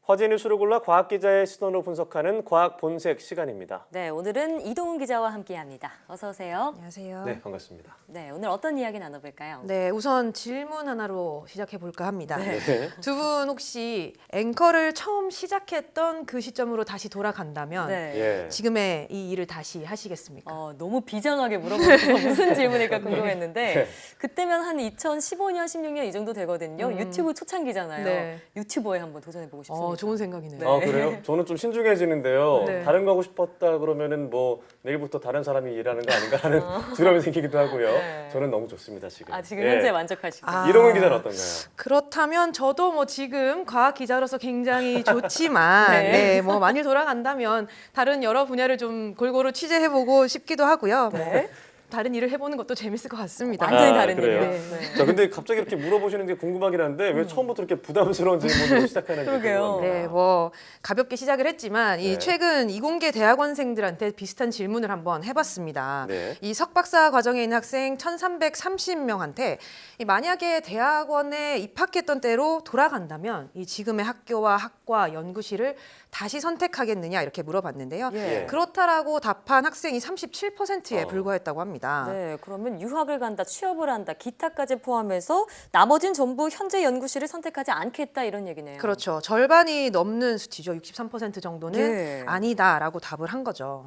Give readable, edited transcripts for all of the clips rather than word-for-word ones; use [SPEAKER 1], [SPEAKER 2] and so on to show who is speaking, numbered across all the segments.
[SPEAKER 1] 화제 뉴스를 골라 과학 기자의 시선으로 분석하는 과학 본색 시간입니다.
[SPEAKER 2] 네, 오늘은 이동훈 기자와 함께합니다. 어서 오세요.
[SPEAKER 3] 안녕하세요.
[SPEAKER 1] 네, 반갑습니다.
[SPEAKER 2] 네, 오늘 어떤 이야기 나눠볼까요?
[SPEAKER 3] 네, 우선 질문 하나로 시작해 볼까 합니다.
[SPEAKER 1] 네.
[SPEAKER 3] 두 분 혹시 앵커를 처음 시작했던 그 시점으로 다시 돌아간다면
[SPEAKER 2] 네.
[SPEAKER 1] 예.
[SPEAKER 3] 지금의 이 일을 다시 하시겠습니까?
[SPEAKER 2] 너무 비장하게 물어보셔서 무슨 질문일까 궁금했는데
[SPEAKER 1] 네.
[SPEAKER 2] 그때면 한 2015년, 16년 이 정도 되거든요. 유튜브 초창기잖아요.
[SPEAKER 3] 네.
[SPEAKER 2] 유튜버에 한번 도전해보고 싶습니다.
[SPEAKER 3] 좋은 생각이네요.
[SPEAKER 2] 네.
[SPEAKER 1] 아, 그래요? 저는 좀 신중해지는데요.
[SPEAKER 3] 네.
[SPEAKER 1] 다른 거 하고 싶었다 그러면은 뭐 내일부터 다른 사람이 일하는 거 아닌가 하는 두려움이 생기기도 하고요.
[SPEAKER 2] 네.
[SPEAKER 1] 저는 너무 좋습니다, 지금.
[SPEAKER 2] 지금
[SPEAKER 1] 예.
[SPEAKER 2] 현재 만족하시고.
[SPEAKER 1] 이동훈 기자는 어떤가요?
[SPEAKER 3] 그렇다면 저도 뭐 지금 과학 기자로서 굉장히 좋지만
[SPEAKER 2] 네.
[SPEAKER 3] 네, 뭐 만일 돌아간다면 다른 여러 분야를 좀 골고루 취재해보고 싶기도 하고요.
[SPEAKER 2] 네.
[SPEAKER 3] 다른 일을 해보는 것도 재밌을 것 같습니다.
[SPEAKER 2] 완전히
[SPEAKER 1] 아,
[SPEAKER 2] 다른
[SPEAKER 1] 그래요?
[SPEAKER 2] 일이에요.
[SPEAKER 3] 네.
[SPEAKER 1] 자, 근데 갑자기 이렇게 물어보시는 게 궁금하긴 한데 왜 처음부터 이렇게 부담스러운 질문으로 시작하는지
[SPEAKER 2] 그러게요.
[SPEAKER 1] 궁금합니다.
[SPEAKER 3] 네, 뭐 가볍게 시작을 했지만
[SPEAKER 1] 네.
[SPEAKER 3] 이 최근 이공계 대학원생들한테 비슷한 질문을 한번 해봤습니다.
[SPEAKER 1] 네.
[SPEAKER 3] 이 석박사 과정에 있는 학생 1,330명한테 만약에 대학원에 입학했던 때로 돌아간다면 이 지금의 학교와 학과, 연구실을 다시 선택하겠느냐 이렇게 물어봤는데요.
[SPEAKER 2] 예.
[SPEAKER 3] 그렇다라고 답한 학생이 37%에
[SPEAKER 1] 어.
[SPEAKER 3] 불과했다고 합니다.
[SPEAKER 2] 네, 그러면 유학을 간다, 취업을 한다, 기타까지 포함해서 나머진 전부 현재 연구실을 선택하지 않겠다 이런 얘기네요.
[SPEAKER 3] 그렇죠. 절반이 넘는 수치죠. 63% 정도는
[SPEAKER 2] 네.
[SPEAKER 3] 아니다라고 답을 한 거죠.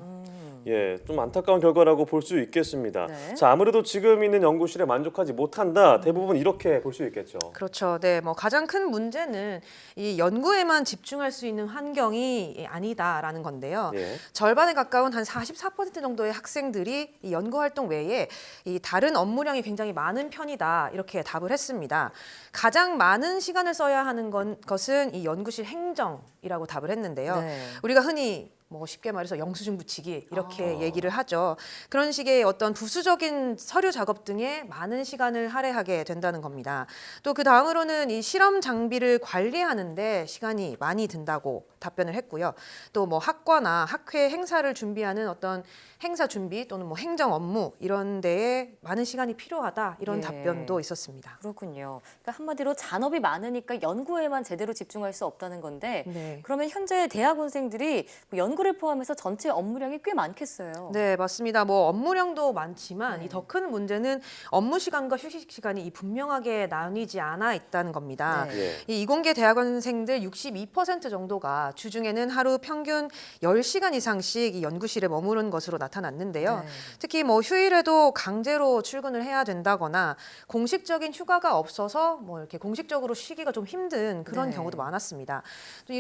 [SPEAKER 1] 예, 좀 안타까운 결과라고 볼 수 있겠습니다.
[SPEAKER 2] 네.
[SPEAKER 1] 자, 아무래도 지금 있는 연구실에 만족하지 못한다. 대부분 이렇게 볼 수 있겠죠.
[SPEAKER 3] 그렇죠. 네, 뭐 가장 큰 문제는 이 연구에만 집중할 수 있는 환경이 아니다라는 건데요.
[SPEAKER 1] 예.
[SPEAKER 3] 절반에 가까운 한 44% 정도의 학생들이 이 연구 활동 외에 이 다른 업무량이 굉장히 많은 편이다 이렇게 답을 했습니다. 가장 많은 시간을 써야 하는 것은 이 연구실 행정이라고 답을 했는데요.
[SPEAKER 2] 네.
[SPEAKER 3] 우리가 흔히 뭐 쉽게 말해서 영수증 붙이기 이렇게 얘기를 하죠. 그런 식의 어떤 부수적인 서류 작업 등에 많은 시간을 할애하게 된다는 겁니다. 또 그 다음으로는 이 실험 장비를 관리하는데 시간이 많이 든다고 답변을 했고요. 또 뭐 학과나 학회 행사를 준비하는 어떤 행사 준비 또는 뭐 행정 업무 이런 데에 많은 시간이 필요하다 이런
[SPEAKER 2] 예.
[SPEAKER 3] 답변도 있었습니다.
[SPEAKER 2] 그렇군요. 그러니까 한마디로 잔업이 많으니까 연구에만 제대로 집중할 수 없다는 건데
[SPEAKER 3] 네.
[SPEAKER 2] 그러면 현재 대학원생들이 뭐 연구를 포함해서 전체 업무량이 꽤 많겠어요.
[SPEAKER 3] 네, 맞습니다. 뭐 업무량도 많지만
[SPEAKER 2] 네.
[SPEAKER 3] 이 더 큰 문제는 업무 시간과 휴식 시간이 이 분명하게 나뉘지 않아 있다는 겁니다.
[SPEAKER 2] 네.
[SPEAKER 1] 예.
[SPEAKER 3] 이 이공계 대학원생들 62% 정도가 주중에는 하루 평균 10시간 이상씩 이 연구실에 머무른 것으로 나타났는데요.
[SPEAKER 2] 네.
[SPEAKER 3] 특히 뭐 휴일에도 강제로 출근을 해야 된다거나 공식적인 휴가가 없어서 뭐 이렇게 공식적으로 쉬기가 좀 힘든 그런
[SPEAKER 2] 네.
[SPEAKER 3] 경우도 많았습니다.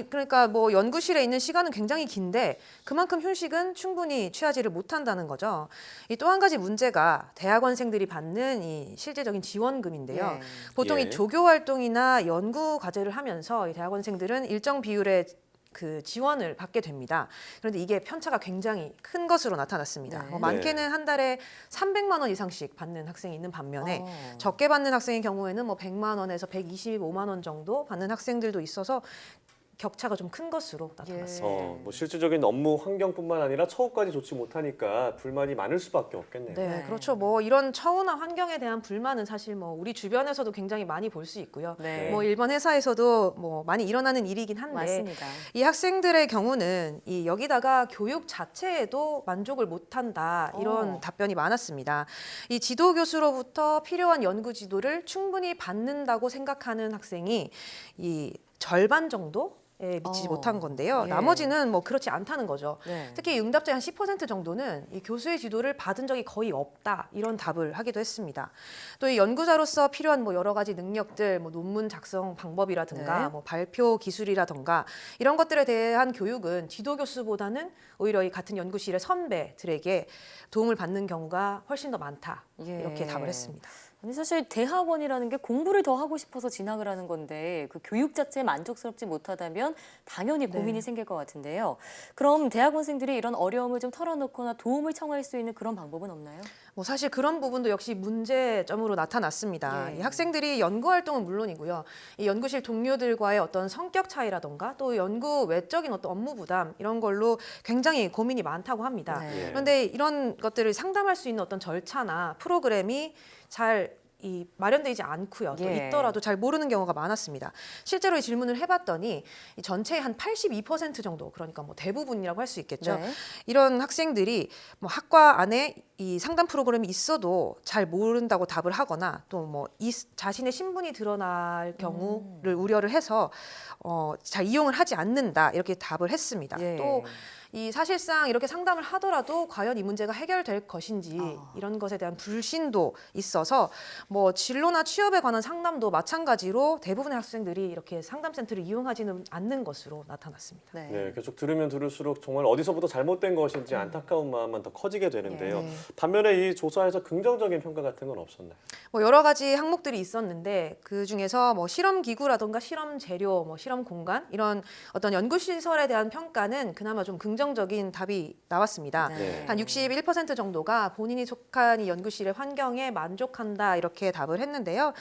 [SPEAKER 3] 그러니까 뭐 연구실에 있는 시간은 굉장히 긴데 그만큼 휴식은 충분히 취하지를 못한다는 거죠. 이 또 한 가지 문제가 대학원생들이 받는 이 실제적인 지원금인데요.
[SPEAKER 2] 예.
[SPEAKER 3] 보통
[SPEAKER 1] 예.
[SPEAKER 3] 이 조교 활동이나 연구 과제를 하면서 이 대학원생들은 일정 비율의 그 지원을 받게 됩니다. 그런데 이게 편차가 굉장히 큰 것으로 나타났습니다.
[SPEAKER 2] 네.
[SPEAKER 3] 뭐 많게는 한 달에 300만 원 이상씩 받는 학생이 있는 반면에
[SPEAKER 2] 어.
[SPEAKER 3] 적게 받는 학생의 경우에는 뭐 100만 원에서 125만 원 정도 받는 학생들도 있어서 격차가 좀 큰 것으로 나타났습니다.
[SPEAKER 2] 예.
[SPEAKER 1] 뭐 실질적인 업무 환경뿐만 아니라 처우까지 좋지 못하니까 불만이 많을 수밖에 없겠네요.
[SPEAKER 3] 네,
[SPEAKER 2] 네.
[SPEAKER 3] 그렇죠. 뭐 이런 처우나 환경에 대한 불만은 사실 뭐 우리 주변에서도 굉장히 많이 볼 수 있고요.
[SPEAKER 2] 네.
[SPEAKER 3] 뭐 일본 회사에서도 뭐 많이 일어나는 일이긴 한데
[SPEAKER 2] 맞습니다.
[SPEAKER 3] 이 학생들의 경우는 이 여기다가 교육 자체에도 만족을 못한다 이런
[SPEAKER 2] 어.
[SPEAKER 3] 답변이 많았습니다. 이 지도 교수로부터 필요한 연구 지도를 충분히 받는다고 생각하는 학생이 이 절반 정도에 미치지
[SPEAKER 2] 어.
[SPEAKER 3] 못한 건데요.
[SPEAKER 2] 예.
[SPEAKER 3] 나머지는 뭐 그렇지 않다는 거죠.
[SPEAKER 2] 네.
[SPEAKER 3] 특히 응답자의 한 10% 정도는 이 교수의 지도를 받은 적이 거의 없다 이런 답을 하기도 했습니다. 또 이 연구자로서 필요한 뭐 여러 가지 능력들, 뭐 논문 작성 방법이라든가
[SPEAKER 2] 네.
[SPEAKER 3] 뭐 발표 기술이라든가 이런 것들에 대한 교육은 지도 교수보다는 오히려 이 같은 연구실의 선배들에게 도움을 받는 경우가 훨씬 더 많다
[SPEAKER 2] 예.
[SPEAKER 3] 이렇게 답을 했습니다.
[SPEAKER 2] 아니 사실 대학원이라는 게 공부를 더 하고 싶어서 진학을 하는 건데 그 교육 자체에 만족스럽지 못하다면 당연히 고민이
[SPEAKER 3] 네.
[SPEAKER 2] 생길 것 같은데요. 그럼 대학원생들이 이런 어려움을 좀 털어놓거나 도움을 청할 수 있는 그런 방법은 없나요?
[SPEAKER 3] 뭐 사실 그런 부분도 역시 문제점으로 나타났습니다.
[SPEAKER 2] 예.
[SPEAKER 3] 이 학생들이 연구 활동은 물론이고요. 이 연구실 동료들과의 어떤 성격 차이라던가 또 연구 외적인 어떤 업무 부담 이런 걸로 굉장히 고민이 많다고 합니다.
[SPEAKER 2] 네.
[SPEAKER 1] 예.
[SPEAKER 3] 그런데 이런 것들을 상담할 수 있는 어떤 절차나 프로그램이 잘 이 마련되지 않고요. 또
[SPEAKER 2] 예.
[SPEAKER 3] 있더라도 잘 모르는 경우가 많았습니다. 실제로 이 질문을 해봤더니 이 전체의 한 82% 정도, 그러니까 뭐 대부분이라고 할 수 있겠죠.
[SPEAKER 2] 네.
[SPEAKER 3] 이런 학생들이 뭐 학과 안에 이 상담 프로그램이 있어도 잘 모른다고 답을 하거나 또 뭐 자신의 신분이 드러날 경우를 우려를 해서 잘 이용을 하지 않는다 이렇게 답을 했습니다.
[SPEAKER 2] 예.
[SPEAKER 3] 또 이 사실상 이렇게 상담을 하더라도 과연 이 문제가 해결될 것인지 이런 것에 대한 불신도 있어서 뭐 진로나 취업에 관한 상담도 마찬가지로 대부분의 학생들이 이렇게 상담센터를 이용하지는 않는 것으로 나타났습니다.
[SPEAKER 2] 네.
[SPEAKER 1] 네, 계속 들으면 들을수록 정말 어디서부터 잘못된 것인지 안타까운 마음만 더 커지게 되는데요.
[SPEAKER 3] 네.
[SPEAKER 1] 반면에 이 조사에서 긍정적인 평가 같은 건 없었나요?
[SPEAKER 3] 뭐 여러 가지 항목들이 있었는데 그 중에서 뭐 실험 기구라든가 실험 재료, 뭐 실험 공간 이런 어떤 연구 시설에 대한 평가는 그나마 좀 긍정적인 답이 나왔습니다.
[SPEAKER 2] 네.
[SPEAKER 3] 한 61% 정도가 본인이 속한 이 연구실의 환경에 만족한다 이렇게 답을 했는데요.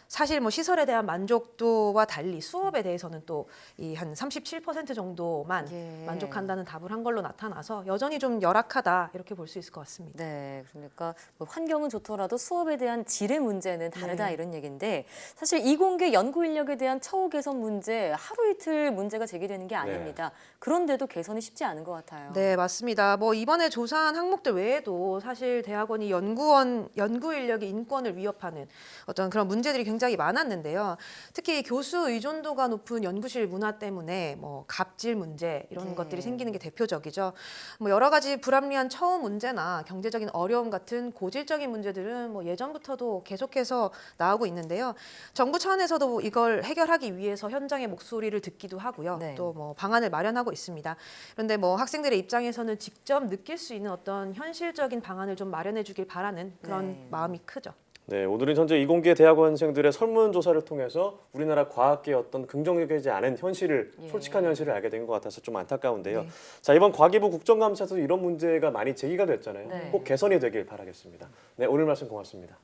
[SPEAKER 3] 사실 뭐 시설에 대한 만족도와 달리 수업에 대해서는 또 이 한 37% 정도만
[SPEAKER 2] 예.
[SPEAKER 3] 만족한다는 답을 한 걸로 나타나서 여전히 좀 열악하다 이렇게 볼 수 있을 것 같습니다.
[SPEAKER 2] 네, 그러니까 뭐 환경은 좋더라도 수업에 대한 질의 문제는 다르다
[SPEAKER 3] 네.
[SPEAKER 2] 이런 얘기인데 사실 이공계 연구 인력에 대한 처우 개선 문제 하루 이틀 문제가 제기되는 게 아닙니다. 그런데도 개선이 쉽지 않은 것 같아요.
[SPEAKER 3] 네, 맞습니다. 뭐 이번에 조사한 항목들 외에도 사실 대학원이 연구 인력의 인권을 위협하는 어떤 그런 문제들이 굉장히 많았는데요. 특히 교수 의존도가 높은 연구실 문화 때문에 뭐 갑질 문제 이런
[SPEAKER 2] 네.
[SPEAKER 3] 것들이 생기는 게 대표적이죠. 뭐 여러 가지 불합리한 처우 문제나 경제적인 어려움 같은 고질적인 문제들은 뭐 예전부터도 계속해서 나오고 있는데요. 정부 차원에서도 이걸 해결하기 위해서 현장의 목소리를 듣기도 하고요.
[SPEAKER 2] 네.
[SPEAKER 3] 또 뭐 방안을 마련하고 있습니다. 그런데 뭐 학생들의 입장에서는 직접 느낄 수 있는 어떤 현실적인 방안을 좀 마련해 주길 바라는 그런
[SPEAKER 2] 네.
[SPEAKER 3] 마음이 크죠.
[SPEAKER 1] 네, 오늘은 현재 이공계 대학원생들의 설문조사를 통해서 우리나라 과학계의 어떤 긍정적이지 않은 현실을,
[SPEAKER 2] 예.
[SPEAKER 1] 솔직한 현실을 알게 된 것 같아서 좀 안타까운데요.
[SPEAKER 3] 네.
[SPEAKER 1] 자, 이번 과기부 국정감사에서 이런 문제가 많이 제기가 됐잖아요.
[SPEAKER 2] 네.
[SPEAKER 1] 꼭 개선이 되길 바라겠습니다. 네, 오늘 말씀 고맙습니다.